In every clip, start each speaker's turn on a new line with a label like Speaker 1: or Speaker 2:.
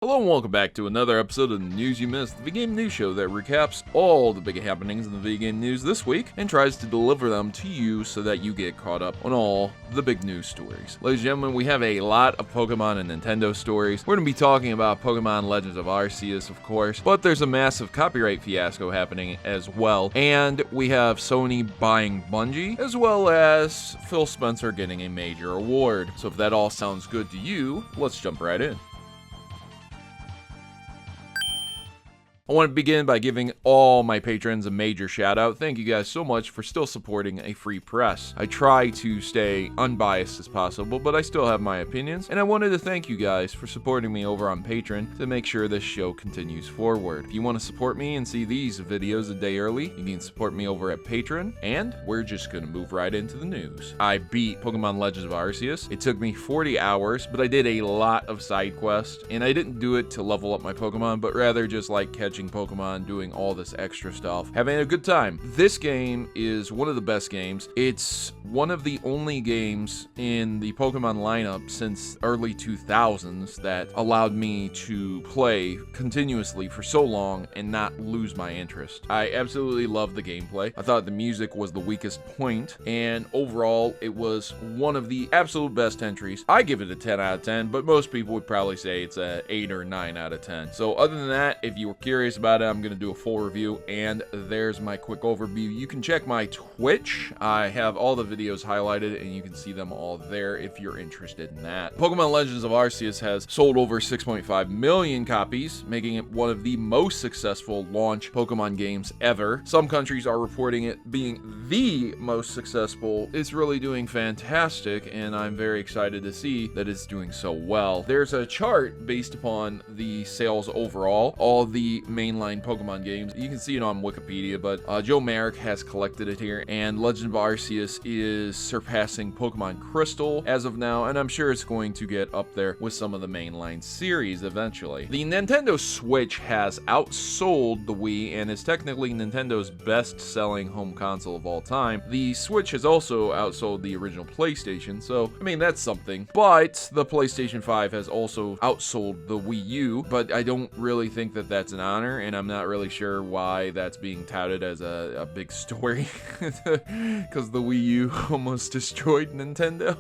Speaker 1: Hello and welcome back to another episode of the News You Missed, the video game news show that recaps all the big happenings in the video game news this week and tries to deliver them to you so that you get caught up on all the big news stories. Ladies and gentlemen, we have a lot of Pokemon and Nintendo stories. We're going to be talking about Pokemon Legends of Arceus, of course, but there's a massive copyright fiasco happening as well, and we have Sony buying Bungie, as well as Phil Spencer getting a major award. So if that all sounds good to you, let's jump right in. I want to begin by giving all my patrons a major shout out. Thank you guys so much for still supporting a free press. I try to stay unbiased as possible, but I still have my opinions, and I wanted to thank you guys for supporting me over on Patreon to make sure this show continues forward. If you want to support me and see these videos a day early, you can support me over at Patreon, and we're just going to move right into the news. I beat Pokemon Legends of Arceus. It took me 40 hours, but I did a lot of side quests, and I didn't do it to level up my Pokemon, but rather just like catching Pokemon, doing all this extra stuff, having a good time. This game is one of the best games. It's one of the only games in the Pokemon lineup since early 2000s that allowed me to play continuously for so long and not lose my interest. I absolutely love the gameplay. I thought the music was the weakest point, and overall it was one of the absolute best entries. I give it a 10 out of 10, but most people would probably say it's a 8 or 9 out of 10. So other than that, if you were curious about it, I'm going to do a full review, and there's my quick overview. You can check my Twitch. I have all the videos highlighted, and you can see them all there if you're interested in that. Pokemon Legends of Arceus has sold over 6.5 million copies, making it one of the most successful launch Pokemon games ever. Some countries are reporting it being the most successful. It's really doing fantastic, and I'm very excited to see that it's doing so well. There's a chart based upon the sales overall, all the mainline Pokemon games. You can see it on Wikipedia, but Joe Merrick has collected it here, and Legend of Arceus is surpassing Pokemon Crystal as of now, and I'm sure it's going to get up there with some of the mainline series eventually. The Nintendo Switch has outsold the Wii and is technically Nintendo's best-selling home console of all time. The Switch has also outsold the original PlayStation, so I mean that's something, but the PlayStation 5 has also outsold the Wii U, but I don't really think that that's an honor, and I'm not really sure why that's being touted as a big story because the Wii U almost destroyed Nintendo.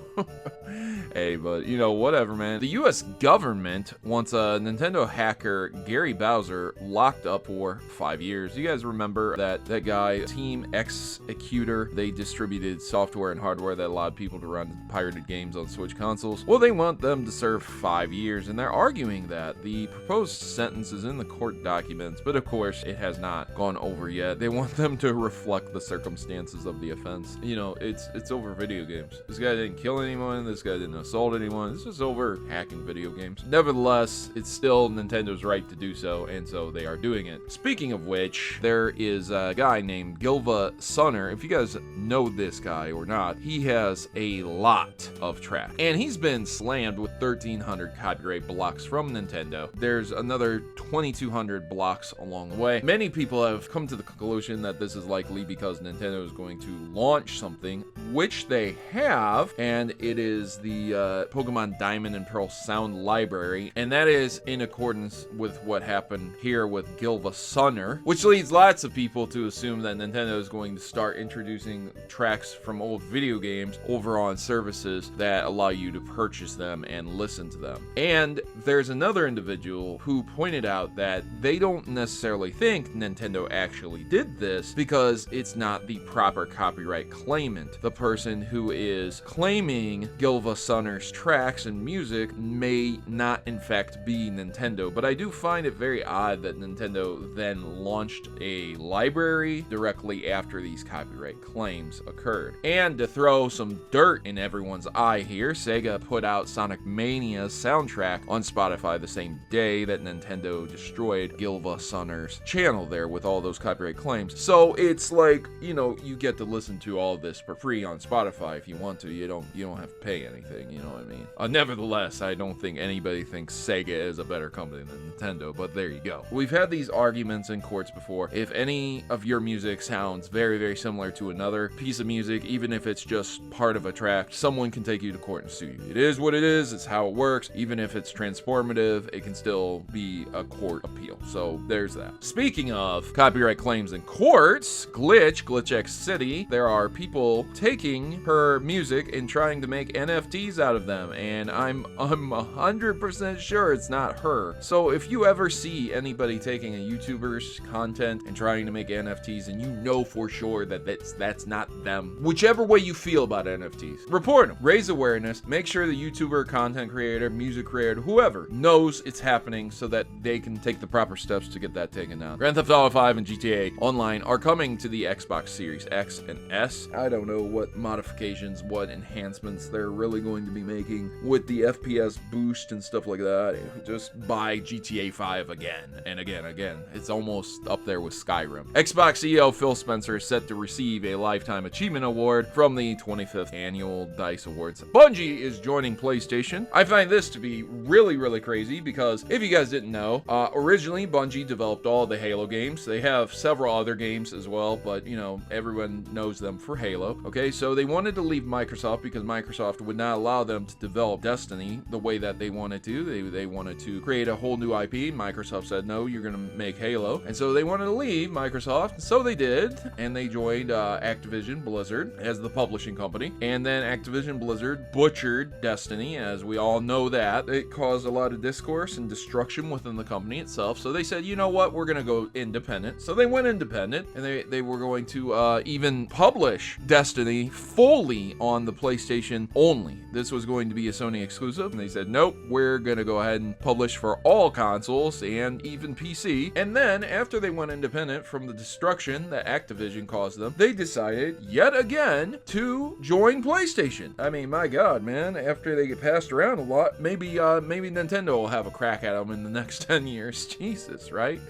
Speaker 1: Hey, but you know, whatever, man. The US government wants a Nintendo hacker, Gary Bowser, locked up for 5 years. You guys remember that guy, Team Executor? They distributed software and hardware that allowed people to run pirated games on Switch consoles. Well, they want them to serve 5 years, and they're arguing that the proposed sentence is in the court documents, but of course, it has not gone over yet. They want them to reflect the circumstances of the offense. You know, it's over video games. This guy didn't kill anyone. This guy didn't assault anyone. This is over hacking video games. Nevertheless, it's still Nintendo's right to do so, and so they are doing it. Speaking of which, there is a guy named GilvaSunner. If you guys know this guy or not, he has a lot of tracks, and he's been slammed with 1,300 copyright blocks from Nintendo. There's another 2,200 blocks along the way. Many people have come to the conclusion that this is likely because Nintendo is going to launch something, which they have, and it is the Pokemon Diamond and Pearl sound library, and that is in accordance with what happened here with GilvaSunner, which leads lots of people to assume that Nintendo is going to start introducing tracks from old video games over on services that allow you to purchase them and listen to them. And there's another individual who pointed out that they don't necessarily think Nintendo actually did this because it's not the proper copyright claimant. The person who is claiming GilvaSunner's tracks and music may not in fact be Nintendo, but I do find it very odd that Nintendo then launched a library directly after these copyright claims occurred. And to throw some dirt in everyone's eye here, Sega put out Sonic Mania's soundtrack on Spotify the same day that Nintendo destroyed GilvaSunner's channel there with all those copyright claims. So it's like, you know, you get to listen to all of this for free on Spotify if you want to. You don't have to pay anything. you know what I mean? Nevertheless, I don't think anybody thinks Sega is a better company than Nintendo, but there you go. We've had these arguments in courts before. If any of your music sounds very, very similar to another piece of music, even if it's just part of a track, someone can take you to court and sue you. It is what it is. It's how it works. Even if it's transformative, it can still be a court appeal. So there's that. Speaking of copyright claims in courts, GlitchxCity, there are people taking her music and trying to make NFTs out of them, and I'm 100% sure it's not her. So if you ever see anybody taking a YouTuber's content and trying to make NFTs and you know for sure that that's not them, whichever way you feel about NFTs, report them, raise awareness, make sure the YouTuber, content creator, music creator, whoever knows it's happening so that they can take the proper steps to get that taken down. Grand Theft Auto 5 and GTA Online are coming to the Xbox Series X and S. I don't know what modifications, what enhancements they're really going to be making with the FPS boost and stuff like that. Just buy GTA 5 again and again. It's almost up there with Skyrim. Xbox CEO Phil Spencer is set to receive a Lifetime Achievement Award from the 25th Annual DICE Awards. Bungie is joining PlayStation. I find this to be really, really crazy because if you guys didn't know, originally Bungie developed all the Halo games. They have several other games as well, but you know, everyone knows them for Halo. Okay, so they wanted to leave Microsoft because Microsoft would not allow them to develop Destiny the way that they wanted to. They wanted to create a whole new IP. Microsoft said, no, you're going to make Halo. And so they wanted to leave Microsoft. So they did, and they joined Activision Blizzard as the publishing company. And then Activision Blizzard butchered Destiny, as we all know that. It caused a lot of discourse and destruction within the company itself. So they said, you know what, we're going to go independent. So they went independent, and they were going to even publish Destiny fully on the PlayStation only. This was going to be a Sony exclusive, and they said, nope, we're going to go ahead and publish for all consoles and even PC. And then, after they went independent from the destruction that Activision caused them, they decided, yet again, to join PlayStation. I mean, my God, man, after they get passed around a lot, maybe Nintendo will have a crack at them in the next 10 years. Jesus, right?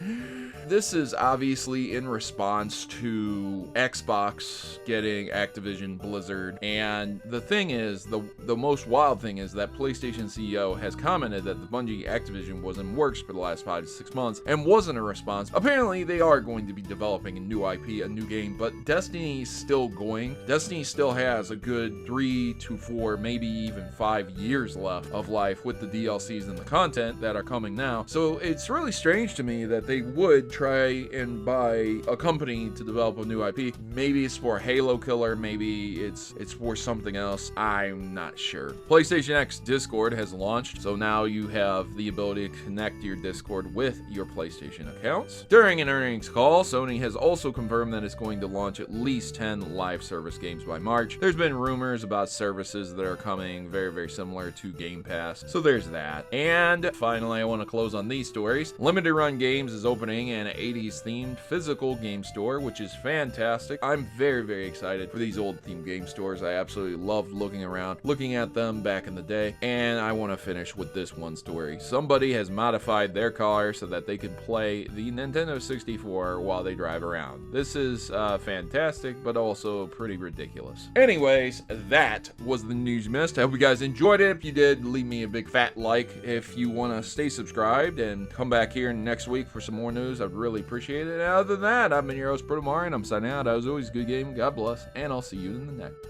Speaker 1: This is obviously in response to Xbox getting Activision Blizzard, and the thing is, the most wild thing is that PlayStation CEO has commented that the Bungie Activision was in works for the last 5 to 6 months and wasn't a response. Apparently they are going to be developing a new IP, a new game, but Destiny's still going. Destiny still has a good 3 to 4, maybe even 5 years left of life with the DLCs and the content that are coming now. So it's really strange to me that they would try and buy a company to develop a new IP. Maybe it's for Halo Killer, maybe it's for something else. I'm not sure. PlayStation X Discord has launched, so now you have the ability to connect your Discord with your PlayStation accounts. During an earnings call, Sony has also confirmed that it's going to launch at least 10 live service games by March. There's been rumors about services that are coming very, very similar to Game Pass, so there's that. And finally, I want to close on these stories. Limited Run Games is opening an 80s themed physical game store, which is fantastic. I'm very, very excited for these old themed game stores. I absolutely loved looking around, looking at them back in the day. And I want to finish with this one story. Somebody has modified their car so that they could play the Nintendo 64 while they drive around. This is fantastic, but also pretty ridiculous. Anyways, that was the news mist. I hope you guys enjoyed it. If you did, leave me a big fat like. If you want to stay subscribed and come back here next week for some more news, I'd really appreciate it. And other than that, I've been your host, Protomario, and I'm signing out. As always, good game, God bless, and I'll see you in the next.